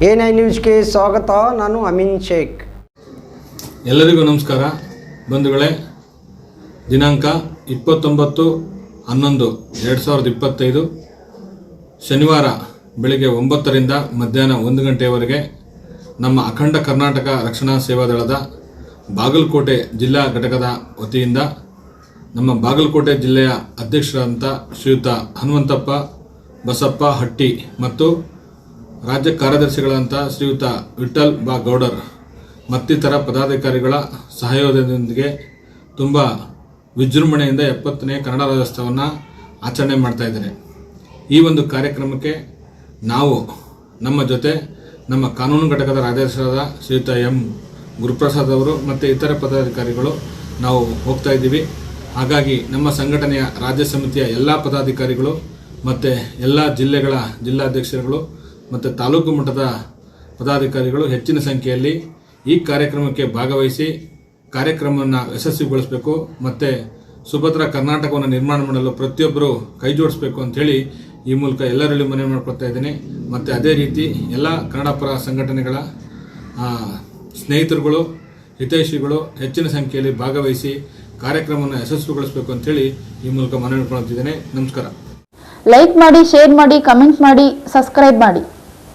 ಎ9 ನ್ಯೂಸ್ಗೆ ಸ್ವಾಗತ. ನಾನು ಅಮೀನ್ ಶೇಖ್. ಎಲ್ಲರಿಗೂ ನಮಸ್ಕಾರ ಬಂಧುಗಳೇ. ದಿನಾಂಕ 29/11/2025 ಶನಿವಾರ ಬೆಳಗ್ಗೆ 9ರಿಂದ ಮಧ್ಯಾಹ್ನ 1 ಗಂಟೆಯವರೆಗೆ ನಮ್ಮ ಅಖಂಡ ಕರ್ನಾಟಕ ರಕ್ಷಣಾ ಸೇವಾದಳದ ಬಾಗಲಕೋಟೆ ಜಿಲ್ಲಾ ಘಟಕದ ವತಿಯಿಂದ ನಮ್ಮ ಬಾಗಲಕೋಟೆ ಜಿಲ್ಲೆಯ ಅಧ್ಯಕ್ಷರಾದಂಥ ಶ್ರೀಯುತ ಹನುಮಂತಪ್ಪ ಬಸಪ್ಪ ಹಟ್ಟಿ ಮತ್ತು ರಾಜ್ಯ ಕಾರ್ಯದರ್ಶಿಗಳಂಥ ಶ್ರೀಯುತ ವಿಠಲ್ ಬಾ ಗೌಡರ್ ಮತ್ತಿತರ ಪದಾಧಿಕಾರಿಗಳ ಸಹಯೋಗದೊಂದಿಗೆ ತುಂಬ ವಿಜೃಂಭಣೆಯಿಂದ 70ನೇ ಕನ್ನಡ ರಾಜ್ಯೋತ್ಸವವನ್ನು ಆಚರಣೆ ಮಾಡ್ತಾ ಇದ್ದಾರೆ. ಈ ಒಂದು ಕಾರ್ಯಕ್ರಮಕ್ಕೆ ನಾವು ನಮ್ಮ ಜೊತೆ ನಮ್ಮ ಕಾನೂನು ಘಟಕದ ರಾಜ್ಯಾಧ್ಯಕ್ಷರಾದ ಶ್ರೀಯುತ ಎಂ ಗುರುಪ್ರಸಾದ್ ಅವರು ಮತ್ತು ಇತರ ಪದಾಧಿಕಾರಿಗಳು ನಾವು ಹೋಗ್ತಾ ಇದ್ದೀವಿ. ಹಾಗಾಗಿ ನಮ್ಮ ಸಂಘಟನೆಯ ರಾಜ್ಯ ಸಮಿತಿಯ ಎಲ್ಲ ಪದಾಧಿಕಾರಿಗಳು ಮತ್ತು ಎಲ್ಲ ಜಿಲ್ಲೆಗಳ ಜಿಲ್ಲಾಧ್ಯಕ್ಷರುಗಳು ಮತ್ತು ತಾಲೂಕು ಮಟ್ಟದ ಪದಾಧಿಕಾರಿಗಳು ಹೆಚ್ಚಿನ ಸಂಖ್ಯೆಯಲ್ಲಿ ಈ ಕಾರ್ಯಕ್ರಮಕ್ಕೆ ಭಾಗವಹಿಸಿ ಕಾರ್ಯಕ್ರಮವನ್ನು ಯಶಸ್ವಿಗೊಳಿಸಬೇಕು ಮತ್ತು ಸುಭದ್ರ ಕರ್ನಾಟಕವನ್ನು ನಿರ್ಮಾಣ ಮಾಡಲು ಪ್ರತಿಯೊಬ್ಬರು ಕೈ ಜೋಡಿಸಬೇಕು ಅಂಥೇಳಿ ಈ ಮೂಲಕ ಎಲ್ಲರಲ್ಲೂ ಮನವಿ ಮಾಡ್ಕೊಳ್ತಾ ಇದ್ದೀನಿ. ಮತ್ತು ಅದೇ ರೀತಿ ಎಲ್ಲ ಕನ್ನಡ ಪರ ಸಂಘಟನೆಗಳ ಸ್ನೇಹಿತರುಗಳು ಹಿತೈಷಿಗಳು ಹೆಚ್ಚಿನ ಸಂಖ್ಯೆಯಲ್ಲಿ ಭಾಗವಹಿಸಿ ಕಾರ್ಯಕ್ರಮವನ್ನು ಯಶಸ್ವಿಗೊಳಿಸಬೇಕು ಅಂಥೇಳಿ ಈ ಮೂಲಕ ಮನವಿ ಮಾಡ್ಕೊಳ್ತಿದ್ದೇನೆ. ನಮಸ್ಕಾರ. ಲೈಕ್ ಮಾಡಿ, ಶೇರ್ ಮಾಡಿ, ಕಮೆಂಟ್ ಮಾಡಿ, ಸಬ್ಸ್ಕ್ರೈಬ್ ಮಾಡಿ.